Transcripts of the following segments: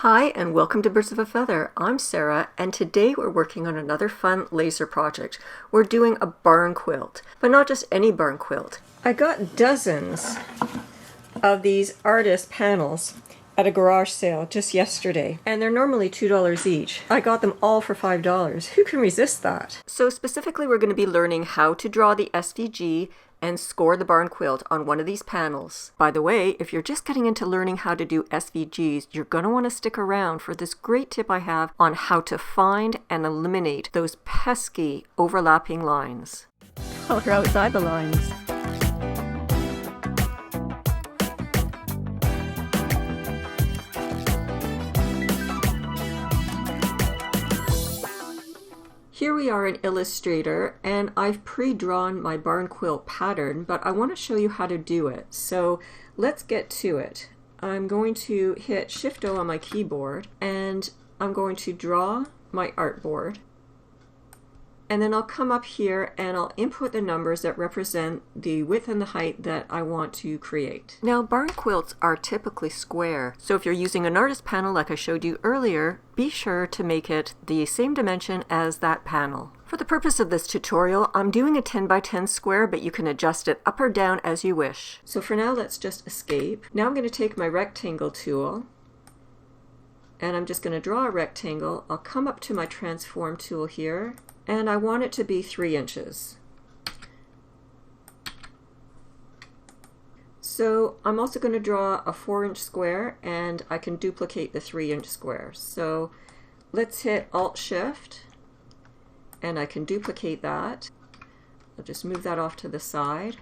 Hi and welcome to Birds of a Feather. I'm Sarah and today we're working on another fun laser project. We're doing a barn quilt, but not just any barn quilt. I got dozens of these artist panels at a garage sale just yesterday, and they're normally $2 each. I got them all for $5. Who can resist that? So specifically we're going to be learning how to draw the SVG and score the barn quilt on one of these panels. By the way, if you're just getting into learning how to do SVGs, you're going to want to stick around for this great tip I have on how to find and eliminate those pesky overlapping lines. Color outside the lines. Here we are in Illustrator, and I've pre-drawn my barn quilt pattern, but I want to show you how to do it. So let's get to it. I'm going to hit Shift-O on my keyboard, and I'm going to draw my artboard. And then I'll come up here and I'll input the numbers that represent the width and the height that I want to create. Now, barn quilts are typically square, so if you're using an artist panel like I showed you earlier, be sure to make it the same dimension as that panel. For the purpose of this tutorial, I'm doing a 10 by 10 square, but you can adjust it up or down as you wish. So for now, let's just escape. Now I'm going to take my rectangle tool, and I'm just going to draw a rectangle. I'll come up to my transform tool here, and I want it to be 3 inches. So I'm also going to draw a 4-inch square, and I can duplicate the 3-inch square. So let's hit Alt-Shift, and I can duplicate that. I'll just move that off to the side.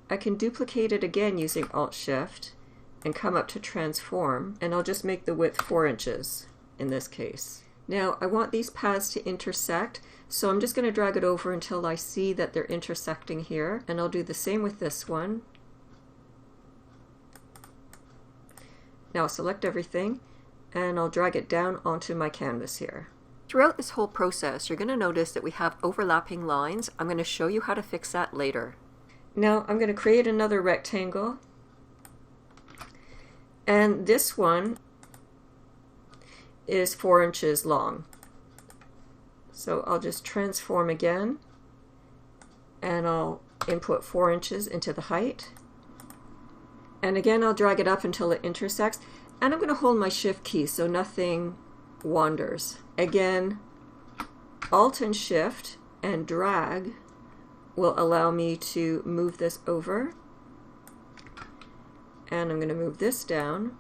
I can duplicate it again using Alt-Shift and come up to Transform, and I'll just make the width 4 inches in this case. Now I want these paths to intersect, so I'm just going to drag it over until I see that they're intersecting here, and I'll do the same with this one. Now I'll select everything, and I'll drag it down onto my canvas here. Throughout this whole process, you're going to notice that we have overlapping lines. I'm going to show you how to fix that later. Now I'm going to create another rectangle, and this one is 4 inches long. So I'll just transform again, and I'll input 4 inches into the height. And again, I'll drag it up until it intersects, and I'm going to hold my Shift key so nothing wanders. Again, Alt and Shift and drag will allow me to move this over. And I'm going to move this down.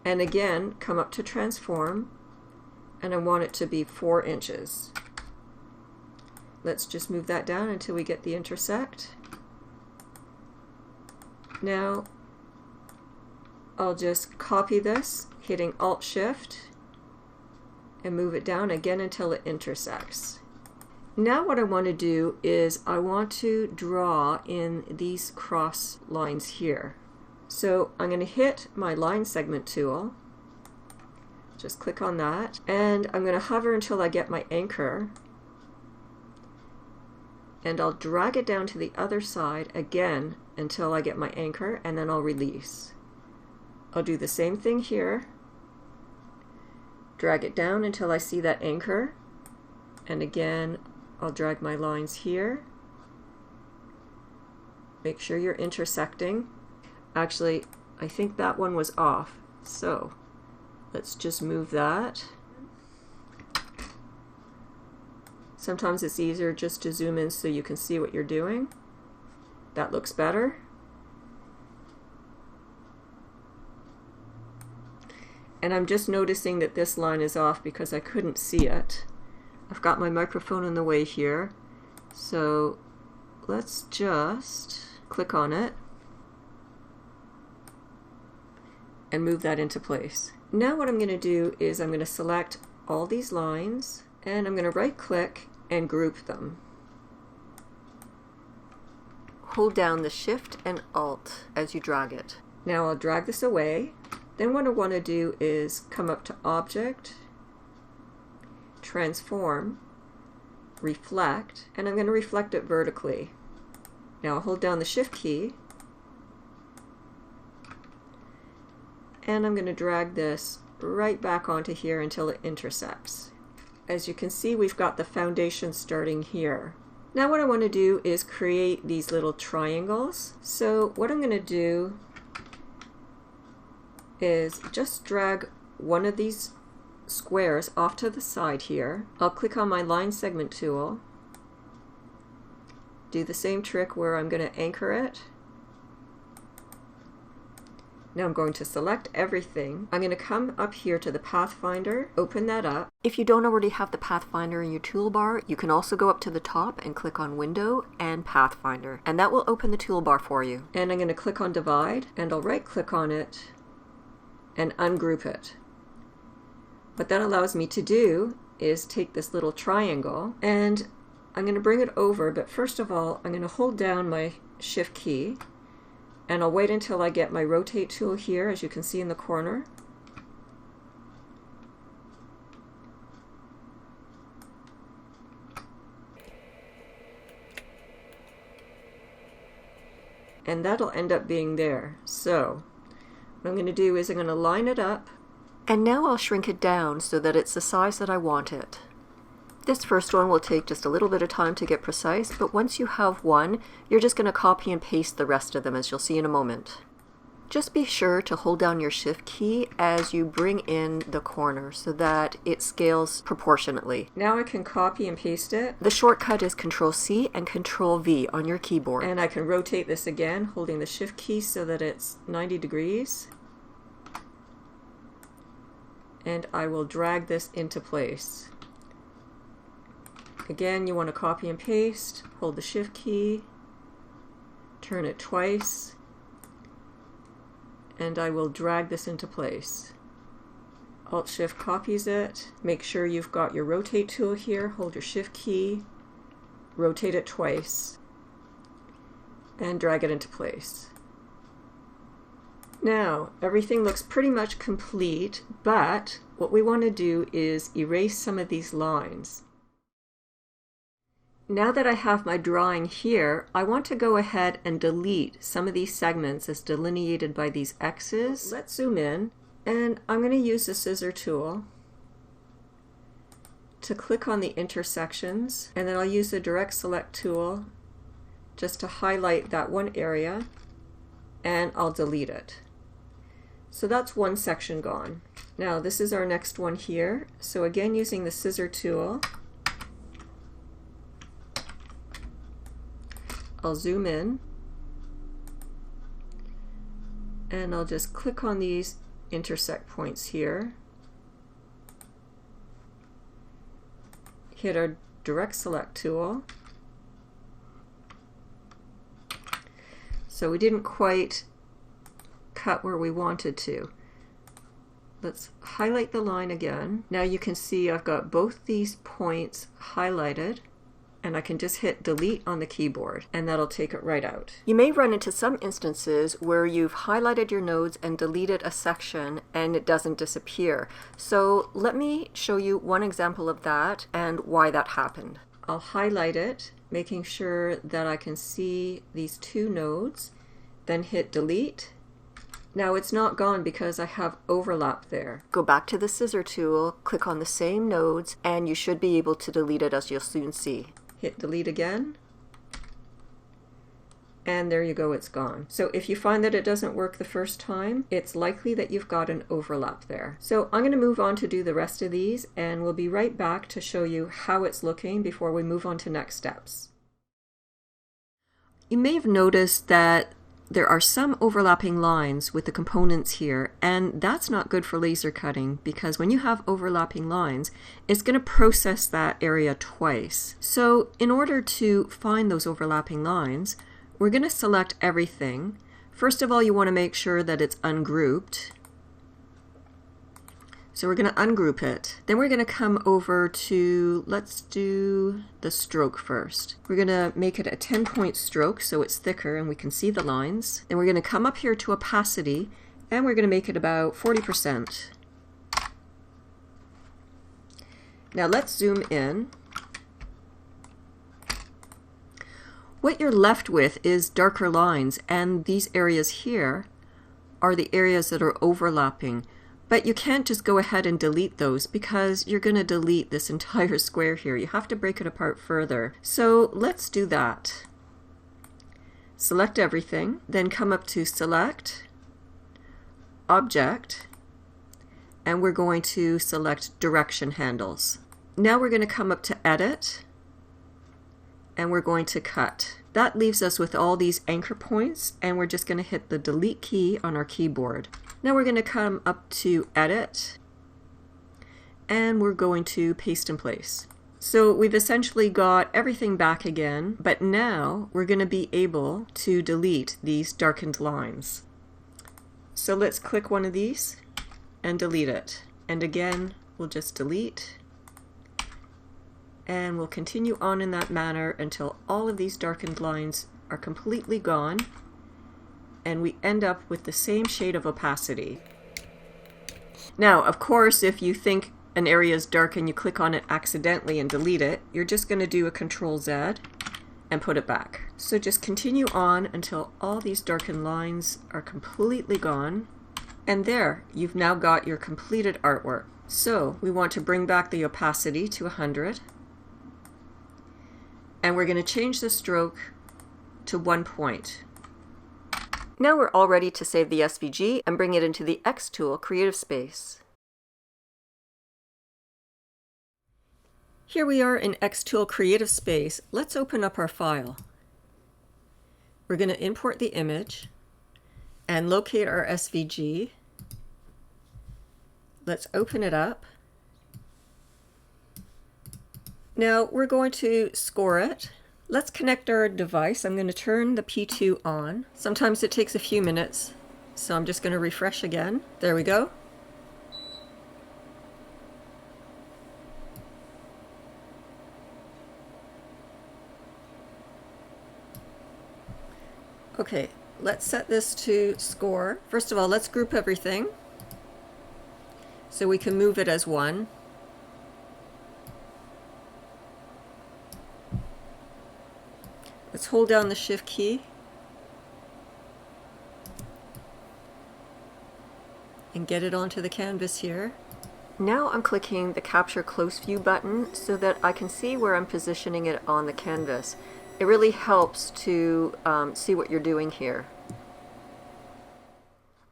And again, come up to Transform, and I want it to be 4 inches. Let's just move that down until we get the intersect. Now, I'll just copy this, hitting Alt-Shift, and move it down again until it intersects. Now what I want to do is I want to draw in these cross lines here. So I'm going to hit my line segment tool, just click on that, and I'm going to hover until I get my anchor, and I'll drag it down to the other side again until I get my anchor, and then I'll release. I'll do the same thing here, drag it down until I see that anchor, and again I'll drag my lines here. Make sure you're intersecting. Actually, I think that one was off, so let's just move that. Sometimes it's easier just to zoom in so you can see what you're doing. That looks better. And I'm just noticing that this line is off because I couldn't see it. I've got my microphone in the way here, so let's just click on it and move that into place. Now what I'm going to do is I'm going to select all these lines, and I'm going to right click and group them. Hold down the Shift and Alt as you drag it. Now I'll drag this away. Then what I want to do is come up to Object, Transform, Reflect, and I'm going to reflect it vertically. Now I'll hold down the Shift key, and I'm going to drag this right back onto here until it intersects. As you can see, we've got the foundation starting here. Now what I want to do is create these little triangles. So what I'm going to do is just drag one of these squares off to the side here. I'll click on my line segment tool, do the same trick where I'm going to anchor it. Now I'm going to select everything. I'm going to come up here to the Pathfinder, open that up. If you don't already have the Pathfinder in your toolbar, you can also go up to the top and click on Window and Pathfinder, and that will open the toolbar for you. And I'm going to click on Divide, and I'll right click on it and ungroup it. What that allows me to do is take this little triangle, and I'm going to bring it over, but first of all I'm going to hold down my Shift key, and I'll wait until I get my rotate tool here, as you can see in the corner. And that'll end up being there. So what I'm going to do is I'm going to line it up, and now I'll shrink it down so that it's the size that I want it. This first one will take just a little bit of time to get precise, but once you have one, you're just going to copy and paste the rest of them, as you'll see in a moment. Just be sure to hold down your Shift key as you bring in the corner so that it scales proportionately. Now I can copy and paste it. The shortcut is Ctrl-C and Ctrl-V on your keyboard. And I can rotate this again, holding the Shift key so that it's 90 degrees. And I will drag this into place. Again, you want to copy and paste, hold the Shift key, turn it twice, and I will drag this into place. Alt-Shift copies it. Make sure you've got your rotate tool here, hold your Shift key, rotate it twice, and drag it into place. Now, everything looks pretty much complete, but what we want to do is erase some of these lines. Now that I have my drawing here, I want to go ahead and delete some of these segments as delineated by these X's. Let's zoom in, and I'm going to use the scissor tool to click on the intersections, and then I'll use the direct select tool just to highlight that one area, and I'll delete it. So that's one section gone. Now this is our next one here. So again, using the scissor tool, I'll zoom in, and I'll just click on these intersect points here, hit our direct select tool. So we didn't quite cut where we wanted to. Let's highlight the line again. Now you can see I've got both these points highlighted, and I can just hit delete on the keyboard, and that'll take it right out. You may run into some instances where you've highlighted your nodes and deleted a section and it doesn't disappear. So let me show you one example of that and why that happened. I'll highlight it, making sure that I can see these two nodes, then hit delete. Now it's not gone because I have overlap there. Go back to the scissor tool, click on the same nodes, and you should be able to delete it, as you'll soon see. Hit delete again, and there you go, it's gone. So if you find that it doesn't work the first time, it's likely that you've got an overlap there. So I'm going to move on to do the rest of these, and we'll be right back to show you how it's looking before we move on to next steps. You may have noticed that there are some overlapping lines with the components here, and that's not good for laser cutting because when you have overlapping lines, it's going to process that area twice. So in order to find those overlapping lines, we're going to select everything. First of all, you want to make sure that it's ungrouped. So we're going to ungroup it. Then we're going to come over to, let's do the stroke first. We're going to make it a 10-point stroke so it's thicker and we can see the lines. Then we're going to come up here to opacity, and we're going to make it about 40%. Now let's zoom in. What you're left with is darker lines, and these areas here are the areas that are overlapping. But you can't just go ahead and delete those because you're going to delete this entire square here. You have to break it apart further. So let's do that. Select everything, then come up to Select, Object, and we're going to select Direction Handles. Now we're going to come up to Edit, and we're going to Cut. That leaves us with all these anchor points, and we're just going to hit the Delete key on our keyboard. Now we're going to come up to Edit, and we're going to Paste in Place. So we've essentially got everything back again, but now we're going to be able to delete these darkened lines. So let's click one of these and delete it. And again, we'll just delete. And we'll continue on in that manner until all of these darkened lines are completely gone and we end up with the same shade of opacity. Now, of course, if you think an area is dark and you click on it accidentally and delete it, you're just going to do a Control-Z and put it back. So just continue on until all these darkened lines are completely gone. And there, you've now got your completed artwork. So we want to bring back the opacity to 100. And we're going to change the stroke to 1 point. Now we're all ready to save the SVG and bring it into the Xtool Creative Space. Here we are in Xtool Creative Space. Let's open up our file. We're going to import the image and locate our SVG. Let's open it up. Now we're going to score it. Let's connect our device. I'm going to turn the P2 on. Sometimes it takes a few minutes, so I'm just going to refresh again. There we go. Okay, let's set this to score. First of all, let's group everything so we can move it as one. Let's hold down the Shift key and get it onto the canvas here. Now I'm clicking the Capture Close View button so that I can see where I'm positioning it on the canvas. It really helps to see what you're doing here.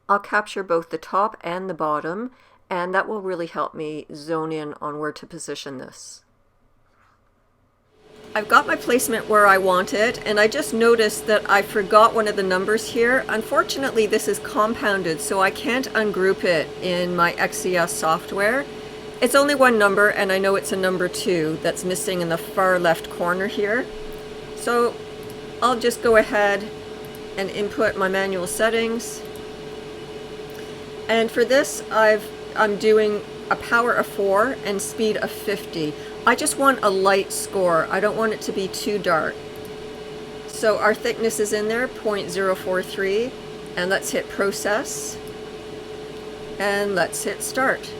I'll capture both the top and the bottom, and that will really help me zone in on where to position this. I've got my placement where I want it, and I just noticed that I forgot one of the numbers here. Unfortunately, this is compounded, so I can't ungroup it in my XCS software. It's only one number, and I know it's a number 2 that's missing in the far left corner here. So I'll just go ahead and input my manual settings. And for this, I'm doing a power of 4 and speed of 50. I just want a light score. I don't want it to be too dark. So our thickness is in there, 0.043, and let's hit Process, and let's hit Start.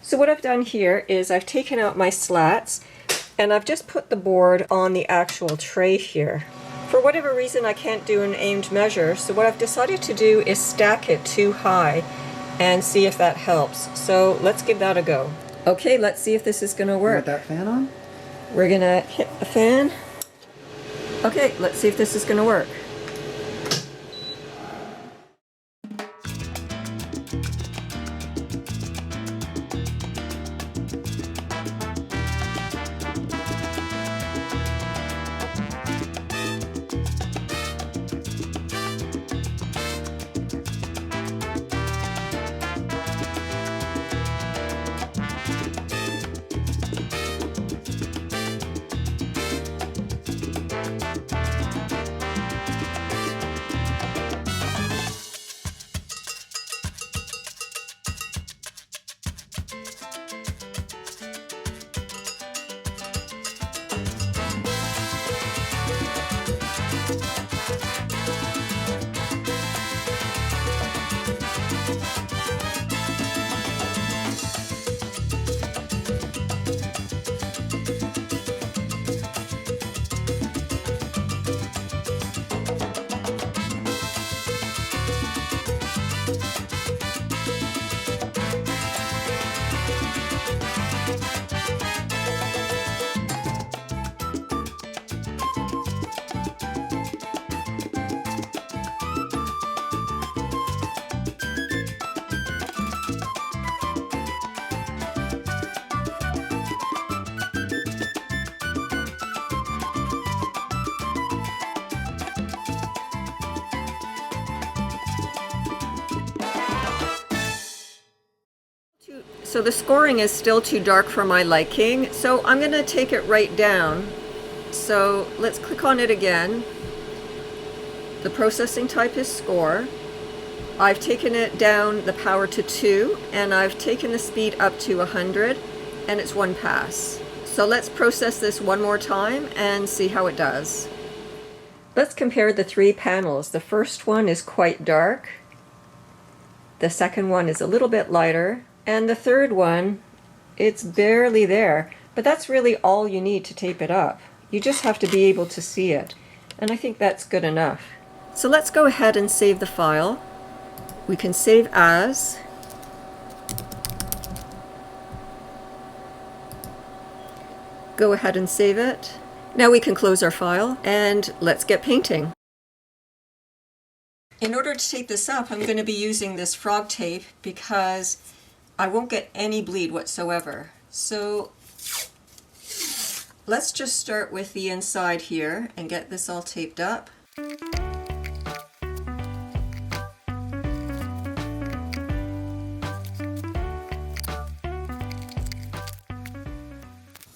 So what I've done here is I've taken out my slats, and I've just put the board on the actual tray here. For whatever reason, I can't do an aimed measure, so what I've decided to do is stack it too high and see if that helps. So let's give that a go. Okay, let's see if this is going to work. You got that fan on? We're going to hit the fan. Okay, let's see if this is going to work. So the scoring is still too dark for my liking, so I'm going to take it right down. So let's click on it again. The processing type is score. I've taken it down the power to 2, and I've taken the speed up to 100, and it's 1 pass. So let's process this one more time and see how it does. Let's compare the 3 panels. The first one is quite dark. The second one is a little bit lighter. And the third one, it's barely there. But that's really all you need to tape it up. You just have to be able to see it. And I think that's good enough. So let's go ahead and save the file. We can save as. Go ahead and save it. Now we can close our file and let's get painting. In order to tape this up, I'm going to be using this frog tape because I won't get any bleed whatsoever. So let's just start with the inside here and get this all taped up.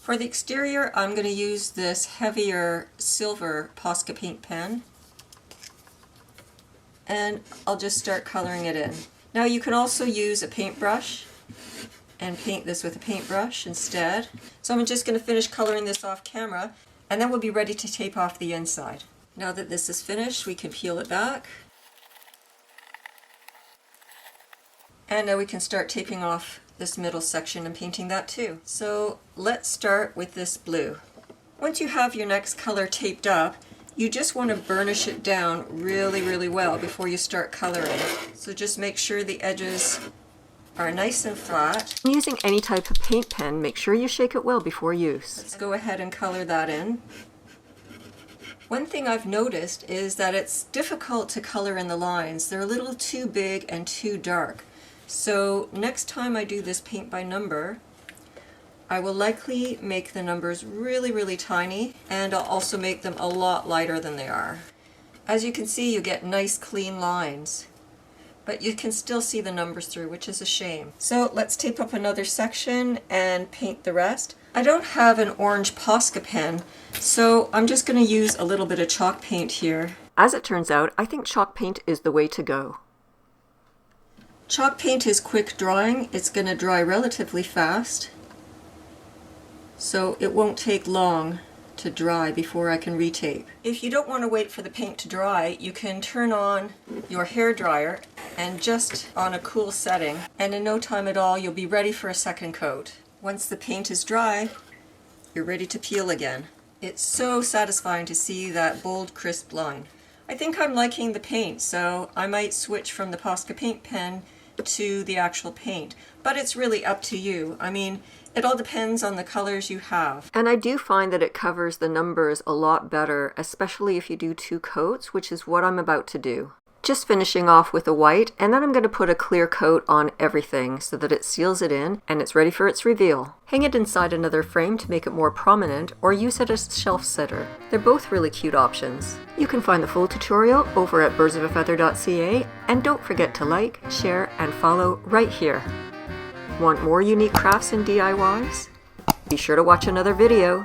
For the exterior, I'm going to use this heavier silver Posca paint pen, and I'll just start coloring it in. Now you can also use a paintbrush and paint this with a paintbrush instead. So I'm just going to finish coloring this off camera, and then we'll be ready to tape off the inside. Now that this is finished, we can peel it back. And now we can start taping off this middle section and painting that too. So let's start with this blue. Once you have your next color taped up, you just want to burnish it down really well before you start coloring. So just make sure the edges are nice and flat. Using any type of paint pen, make sure you shake it well before use. Let's go ahead and color that in. One thing I've noticed is that it's difficult to color in the lines. They're a little too big and too dark. So next time I do this paint by number, I will likely make the numbers really tiny, and I'll also make them a lot lighter than they are. As you can see, you get nice clean lines, but you can still see the numbers through, which is a shame. So let's tape up another section and paint the rest. I don't have an orange Posca pen, so I'm just going to use a little bit of chalk paint here. As it turns out, I think chalk paint is the way to go. Chalk paint is quick drying. It's going to dry relatively fast, so it won't take long to dry before I can retape. If you don't want to wait for the paint to dry, you can turn on your hair dryer and just on a cool setting, and in no time at all you'll be ready for a second coat. Once the paint is dry, you're ready to peel again. It's so satisfying to see that bold, crisp line. I think I'm liking the paint, so I might switch from the Posca paint pen to the actual paint, but it's really up to you. I mean, it all depends on the colors you have. And I do find that it covers the numbers a lot better, especially if you do 2 coats, which is what I'm about to do. Just finishing off with a white, and then I'm going to put a clear coat on everything so that it seals it in and it's ready for its reveal. Hang it inside another frame to make it more prominent, or use it as a shelf sitter. They're both really cute options. You can find the full tutorial over at birdsofafeather.ca, and don't forget to like, share, and follow right here. Want more unique crafts and DIYs? Be sure to watch another video.